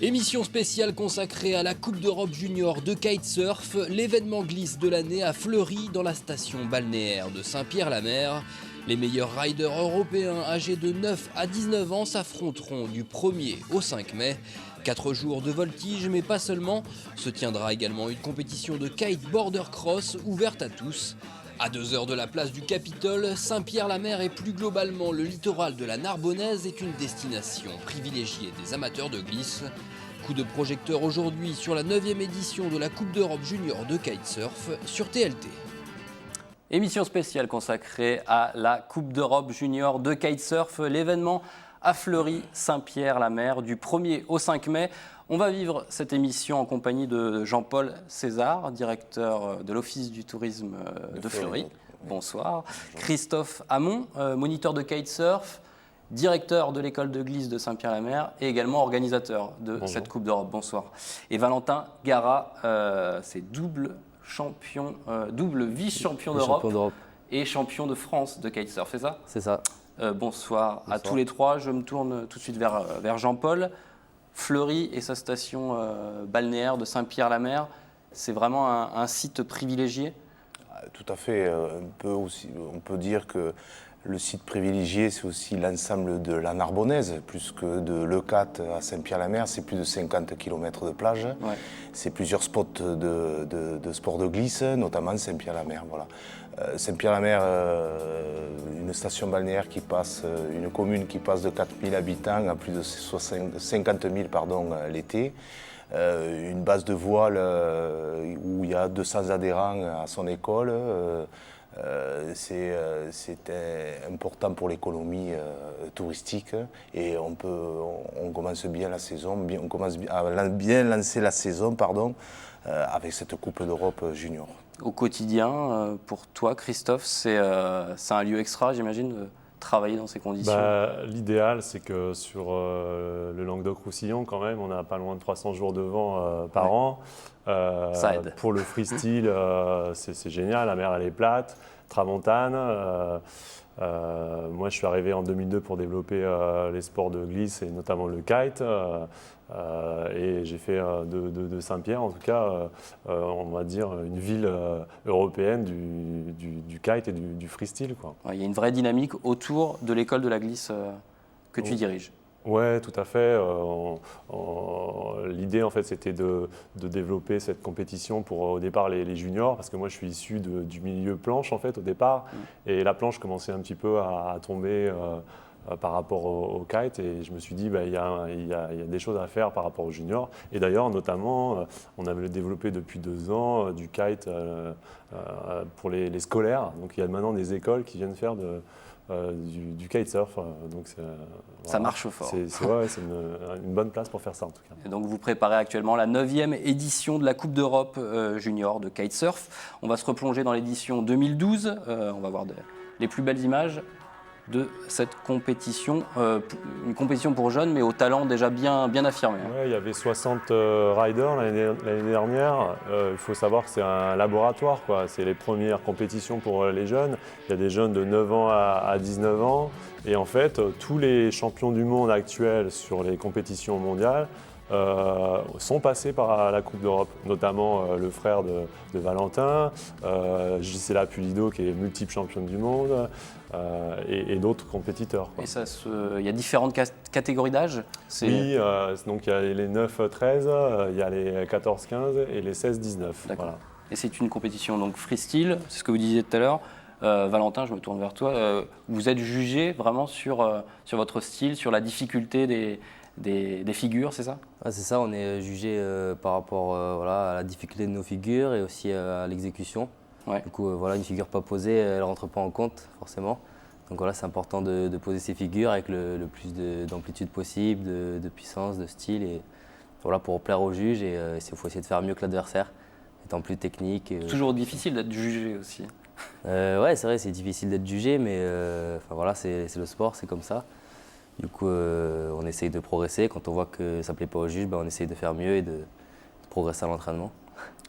Émission spéciale consacrée à la Coupe d'Europe junior de kitesurf. L'événement glisse de l'année a fleuri dans la station balnéaire de Saint-Pierre-la-Mer. Les meilleurs riders européens âgés de 9 à 19 ans s'affronteront du 1er au 5 mai. 4 jours de voltige, mais pas seulement. Se tiendra également une compétition de kite border cross ouverte à tous. À 2 heures de la place du Capitole, Saint-Pierre-la-Mer et plus globalement le littoral de la Narbonnaise est une destination privilégiée des amateurs de glisse. Coup de projecteur aujourd'hui sur la 9e édition de la Coupe d'Europe junior de kitesurf sur TLT. Émission spéciale consacrée à la Coupe d'Europe junior de kitesurf. L'événement a fleuri Saint-Pierre-la-Mer du 1er au 5 mai. On va vivre cette émission en compagnie de Jean-Paul César, directeur de l'Office du tourisme de Fleury. Bonsoir. Christophe Hamon, moniteur de kitesurf, directeur de l'école de glisse de Saint-Pierre-la-Mer et également organisateur de cette Coupe d'Europe. Bonsoir. Et Valentin Gara, c'est double vice-champion d'Europe et champion de France de kitesurf, c'est ça ? C'est ça. Bonsoir à tous les trois. Je me tourne tout de suite vers Jean-Paul. Fleury et sa station balnéaire de Saint-Pierre-la-Mer, c'est vraiment un site privilégié ? Tout à fait. On peut dire que le site privilégié, c'est aussi l'ensemble de la Narbonnaise, plus que de Leucate à Saint-Pierre-la-Mer, c'est plus de 50 km de plage. Ouais. C'est plusieurs spots de sport de glisse, notamment Saint-Pierre-la-Mer. Voilà. Saint-Pierre-la-Mer, une station balnéaire une commune qui passe de 4 000 habitants à plus de 50 000 l'été. Une base de voile où il y a 200 adhérents à son école. C'était important pour l'économie touristique et on commence bien la saison, on commence à bien lancer la saison avec cette Coupe d'Europe junior. Au quotidien, pour toi Christophe, c'est un lieu extra, j'imagine, de travailler dans ces conditions? L'idéal, c'est que sur le Languedoc-Roussillon, quand même, on a pas loin de 300 jours de vent par an. Ça aide. Pour le freestyle, c'est génial, la mer elle est plate, tramontane. Moi, je suis arrivé en 2002 pour développer les sports de glisse et notamment le kite. Et j'ai fait de Saint-Pierre, en tout cas, on va dire, une ville européenne du kite et du freestyle, quoi. Ouais, il y a une vraie dynamique autour de l'école de la glisse que tu diriges. Oui, tout à fait. L'idée, en fait, c'était de développer cette compétition pour, au départ, les juniors, parce que moi, je suis issu du milieu planche, en fait, au départ. Et la planche commençait un petit peu à tomber par rapport au kite. Et je me suis dit, il y a des choses à faire par rapport aux juniors. Et d'ailleurs, notamment, on avait développé depuis 2 ans du kite pour les scolaires. Donc, il y a maintenant des écoles qui viennent faire du kitesurf, donc ça marche fort. C'est une bonne place pour faire ça en tout cas. Et donc vous préparez actuellement la 9e édition de la Coupe d'Europe junior de kitesurf. On va se replonger dans l'édition 2012, on va voir les plus belles images de cette compétition, une compétition pour jeunes mais au talent déjà bien affirmé. Ouais, il y avait 60 riders l'année dernière. Il faut savoir que c'est un laboratoire, quoi. C'est les premières compétitions pour les jeunes. Il y a des jeunes de 9 ans à 19 ans. Et en fait, tous les champions du monde actuels sur les compétitions mondiales sont passés par la Coupe d'Europe, notamment le frère de Valentin, Gisela Pulido qui est multiple championne du monde et d'autres compétiteurs, quoi. Et il y a différentes catégories d'âge? Oui, donc il y a les 9-13, il y a les 14-15 et les 16-19. Voilà. Et c'est une compétition donc freestyle, c'est ce que vous disiez tout à l'heure. Valentin, je me tourne vers toi. Vous êtes jugé vraiment sur votre style, sur la difficulté des figures, c'est ça? C'est ça, on est jugé par rapport à la difficulté de nos figures et aussi à l'exécution. Ouais. Du coup, une figure pas posée, elle ne rentre pas en compte forcément. Donc voilà, c'est important de poser ces figures avec le plus d'amplitude possible, de puissance, de style. Et voilà, pour plaire aux juges, et il faut essayer de faire mieux que l'adversaire, étant plus technique. C'est toujours difficile d'être jugé aussi. Ouais, c'est vrai, c'est difficile d'être jugé, mais c'est le sport, c'est comme ça. Du coup, on essaye de progresser. Quand on voit que ça ne plaît pas aux juges, on essaye de faire mieux et de progresser à l'entraînement.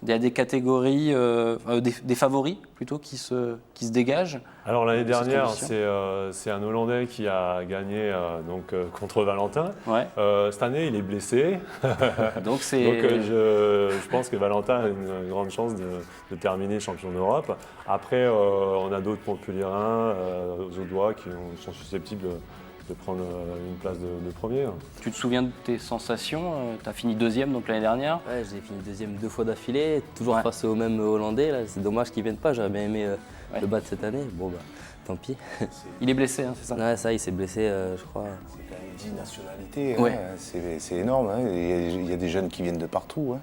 Il y a des catégories, des favoris plutôt qui se dégagent. Alors l'année de cette dernière, compétition. c'est un Hollandais qui a gagné contre Valentin. Ouais. Cette année, il est blessé. Donc je pense que Valentin a une grande chance de terminer champion d'Europe. Après, on a d'autres Montpellierins, Zaudois qui sont susceptibles de prendre une place de premier. Tu te souviens de tes sensations? Tu as fini deuxième donc l'année dernière. Ouais, j'ai fini deuxième 2 fois d'affilée, toujours Ouais. face au même Hollandais. Là. C'est dommage qu'ils ne viennent pas, j'aurais bien aimé Ouais. le battre cette année. Bon, tant pis. Il est blessé, hein, c'est ça? Ouais, ça, il s'est blessé, je crois. C'est quand même 10 nationalités, Ouais. c'est énorme. Hein. Il y a des jeunes qui viennent de partout. Hein.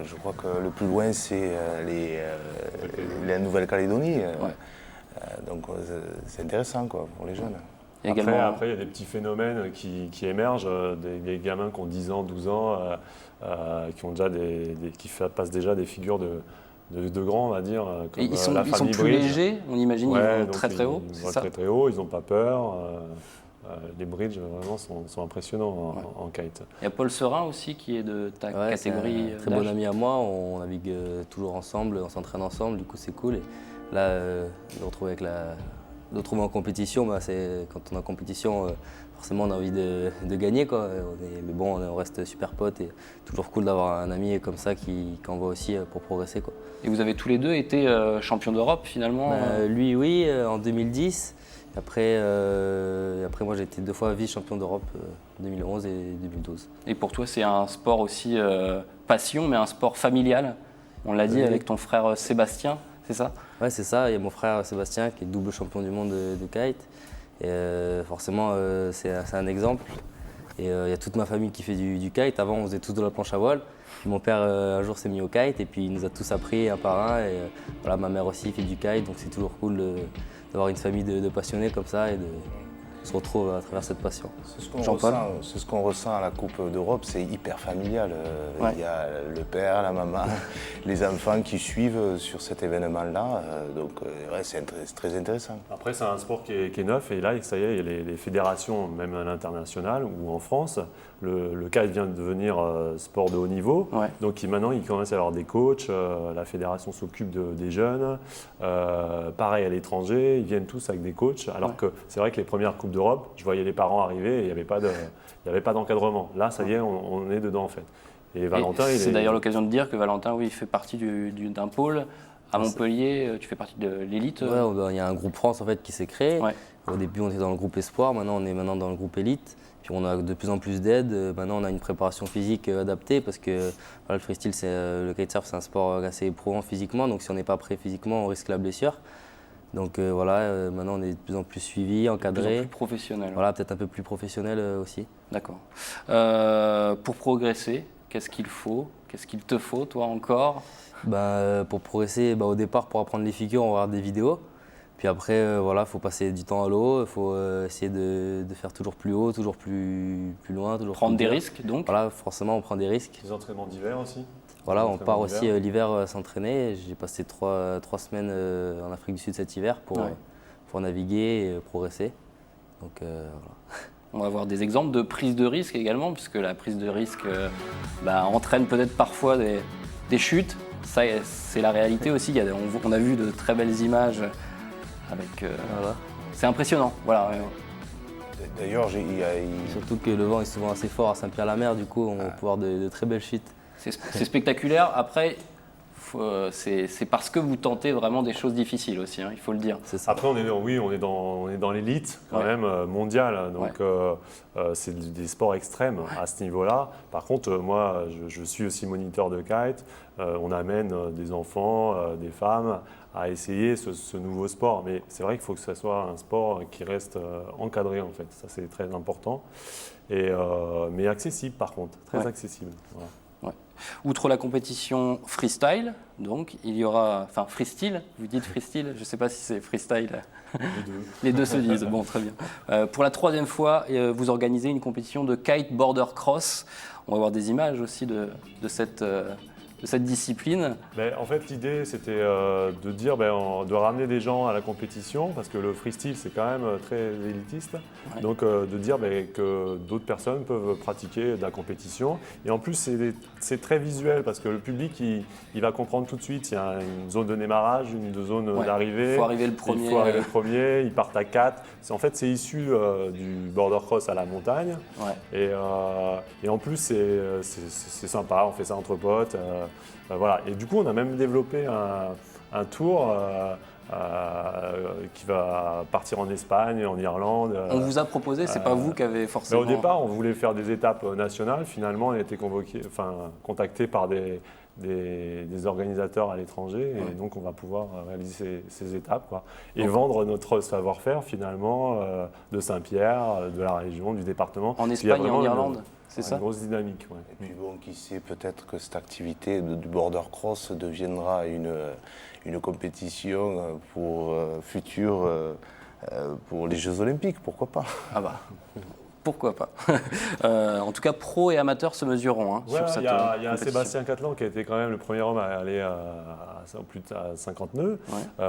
Je crois que le plus loin, c'est la Nouvelle-Calédonie. Donc c'est intéressant quoi, pour les jeunes. Après, il y a des petits phénomènes qui émergent, des gamins qui ont 10 ans, 12 ans, qui ont déjà qui passent déjà des figures de grands, on va dire. Comme Et ils sont la famille plus Bridge. légers, on imagine, Ouais, ils vont donc très très haut. Ils C'est vont ça? très très haut, ils n'ont pas peur. Les bridges vraiment sont impressionnants en kite. Il y a Paul Serin aussi qui est de ta Ouais, c'est catégorie un très d'âge. bon ami à moi, on navigue toujours ensemble, on s'entraîne ensemble, du coup c'est cool. Et là, de retrouver en compétition, quand on est en compétition, forcément on a envie de gagner. Quoi. Mais bon, on reste super potes et toujours cool d'avoir un ami comme ça qui envoie aussi pour progresser. Quoi. Et vous avez tous les deux été champions d'Europe finalement. Lui, oui, en 2010. Après, moi j'ai été 2 fois vice-champion d'Europe, 2011 et 2012. Et pour toi, c'est un sport aussi passion, mais un sport familial. On l'a dit Oui. avec ton frère Sébastien, c'est ça? Ouais, c'est ça. Il y a mon frère Sébastien qui est double champion du monde de kite. Et forcément, c'est un exemple. Et il y a toute ma famille qui fait du kite. Avant, on faisait tous de la planche à voile. Puis mon père, un jour, s'est mis au kite et puis il nous a tous appris un par un. Et voilà, ma mère aussi fait du kite, donc c'est toujours cool d'avoir une famille de passionnés comme ça et de se retrouver à travers cette passion. C'est ce qu'on ressent à la Coupe d'Europe, c'est hyper familial. Ouais. Il y a le père, la maman, les enfants qui suivent sur cet événement-là. Ouais, c'est très intéressant. Après, c'est un sport qui est neuf et là, ça y est, il y a les fédérations, même à l'international ou en France, le kite vient de devenir sport de haut niveau. Ouais. Donc maintenant, il commence à y avoir des coachs, la fédération s'occupe des jeunes. Pareil à l'étranger, ils viennent tous avec des coachs. Alors que c'est vrai que les premières Coupes d'Europe, je voyais les parents arriver et il n'y avait pas d'encadrement. Là, ça y est, on est dedans en fait. Et Valentin, c'est d'ailleurs l'occasion de dire que Valentin, oui, il fait partie d'un pôle. À Montpellier, tu fais partie de l'élite. Ouais, il y a un groupe France en fait, qui s'est créé. Ouais. Au début, on était dans le groupe Espoir, maintenant on est dans le groupe Élite. Puis on a de plus en plus d'aide. Maintenant, on a une préparation physique adaptée parce que voilà, le freestyle, le kitesurf, c'est un sport assez éprouvant physiquement. Donc si on n'est pas prêt physiquement, on risque la blessure. Donc maintenant, on est de plus en plus suivi, De encadré. plus en plus professionnel. Voilà, peut-être un peu plus professionnel aussi. D'accord. Pour progresser, qu'est-ce qu'il faut? Qu'est-ce qu'il te faut, toi, encore? Pour progresser, au départ, pour apprendre les figures, on va regarder des vidéos. Puis après, il faut passer du temps à l'eau, il faut essayer de faire toujours plus haut, toujours plus loin. Toujours Prendre plus des dur. risques, donc? Voilà, forcément, on prend des risques. des entraînements d'hiver aussi. Voilà, on part d'hiver. aussi l'hiver s'entraîner. J'ai passé 3 semaines en Afrique du Sud cet hiver pour naviguer et progresser. Donc voilà. On va avoir des exemples de prise de risque également, puisque la prise de risque entraîne peut-être parfois des chutes. Ça, c'est la réalité aussi. On a vu de très belles images avec. Voilà. C'est impressionnant. Voilà. D'ailleurs, Surtout que le vent est souvent assez fort à Saint-Pierre-la-Mer, du coup, on va pouvoir de très belles chutes. C'est spectaculaire. Après, c'est parce que vous tentez vraiment des choses difficiles aussi, hein, il faut le dire. C'est ça. Après, on est dans l'élite quand même mondiale, donc c'est des sports extrêmes à ce niveau-là. Par contre, moi, je suis aussi moniteur de kite. On amène des enfants, des femmes à essayer ce nouveau sport. Mais c'est vrai qu'il faut que ce soit un sport qui reste encadré en fait. Ça, c'est très important. Mais accessible par contre, très accessible. Voilà. Outre la compétition freestyle, donc il y aura, enfin freestyle, vous dites freestyle, je ne sais pas si c'est freestyle. Les deux. Les deux se disent, bon très bien. Pour la 3e fois, vous organisez une compétition de kite border cross. On va voir des images aussi de cette cette discipline. En fait, l'idée, c'était de dire, de ramener des gens à la compétition, parce que le freestyle, c'est quand même très élitiste. Ouais. Donc, de dire que d'autres personnes peuvent pratiquer de la compétition. Et en plus, c'est très visuel, parce que le public, il va comprendre tout de suite. Il y a une zone de démarrage, une zone d'arrivée. Il faut arriver le premier. Il faut arriver le premier. Ils partent à 4. En fait, c'est issu du border cross à la montagne. Ouais. Et en plus, c'est sympa. On fait ça entre potes. Voilà. Et du coup, on a même développé un tour qui va partir en Espagne, en Irlande. On vous a proposé, c'est pas vous qui avez forcément… Au départ, on voulait faire des étapes nationales. Finalement, on a été contacté par des organisateurs à l'étranger. Et donc, on va pouvoir réaliser ces étapes. Quoi. Et vendre notre savoir-faire, finalement, de Saint-Pierre, de la région, du département. En Espagne et en Irlande. C'est ça. Une grosse dynamique. Ouais. Et puis qui sait, peut-être que cette activité du border cross deviendra une compétition pour pour les Jeux Olympiques, pourquoi pas. Ah bah, pourquoi pas. En tout cas, pro et amateurs se mesureront sur cette compétition. Il y a Sébastien Cattelan qui a été quand même le premier homme à aller à plus de 50 nœuds. Ouais.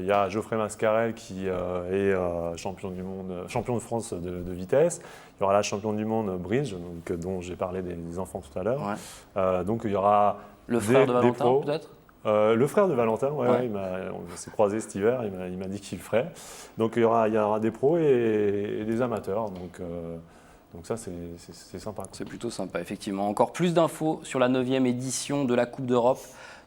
Il y a Geoffrey Mascarel qui est champion de France de vitesse. Il y aura la championne du monde bridge, dont j'ai parlé des enfants tout à l'heure. Ouais. Donc il y aura le frère de Valentin peut-être. Le frère de Valentin, on s'est croisés cet hiver, il m'a dit qu'il le ferait. Donc il y aura des pros et des amateurs. Donc ça, c'est sympa. C'est plutôt sympa, effectivement. Encore plus d'infos sur la 9e édition de la Coupe d'Europe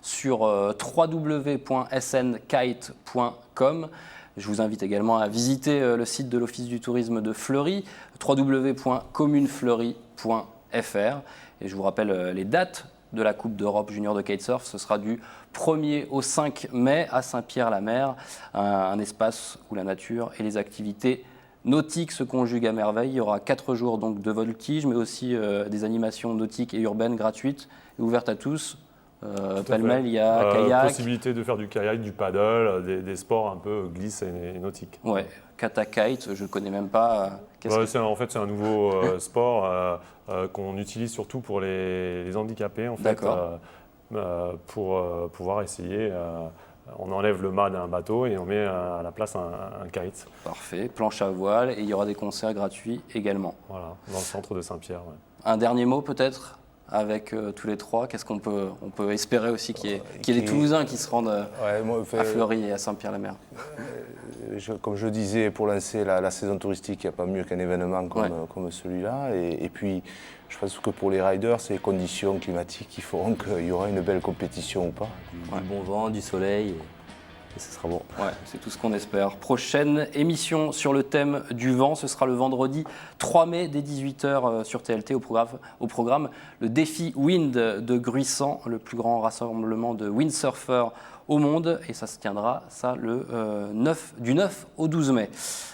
sur www.snkite.com. Je vous invite également à visiter le site de l'Office du tourisme de Fleury, www.communefleury.fr. Et je vous rappelle les dates de la Coupe d'Europe junior de kitesurf. Ce sera du 1er au 5 mai à Saint-Pierre-la-Mer, un espace où la nature et les activités nautiques se conjuguent à merveille. Il y aura 4 jours donc, de voltige, mais aussi des animations nautiques et urbaines gratuites et ouvertes à tous. Pêle-mêle, il y a kayak. Possibilité de faire du kayak, du paddle, des sports un peu glisse et nautiques. Ouais, kata kite, je ne connais même pas. En fait, c'est un nouveau sport qu'on utilise surtout pour les handicapés, en fait, pour pouvoir essayer. On enlève le mât d'un bateau et on met à la place un kite. Parfait, planche à voile et il y aura des concerts gratuits également. Voilà, dans le centre de Saint-Pierre. Ouais. Un dernier mot peut-être avec tous les trois, qu'est-ce qu'on peut espérer aussi qu'il y ait des Toulousains qui se rendent à Fleury et à Saint-Pierre-la-Mer. Comme je disais, pour lancer la saison touristique, il n'y a pas mieux qu'un événement comme celui-là. Et puis, je pense que pour les riders, c'est les conditions climatiques qui feront qu'il y aura une belle compétition ou pas. Du bon vent, du soleil. Et ce sera bon. Ouais, c'est tout ce qu'on espère. Prochaine émission sur le thème du vent, ce sera le vendredi 3 mai dès 18h sur TLT au programme le défi Wind de Gruissant, le plus grand rassemblement de windsurfers au monde. Et ça se tiendra du 9 au 12 mai.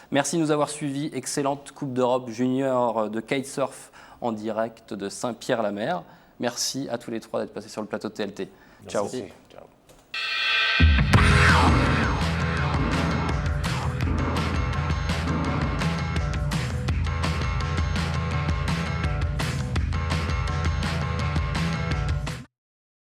Merci de nous avoir suivis. Excellente Coupe d'Europe junior de kitesurf en direct de Saint-Pierre-la-Mer. Merci à tous les trois d'être passés sur le plateau de TLT. Ciao. Merci. Ciao.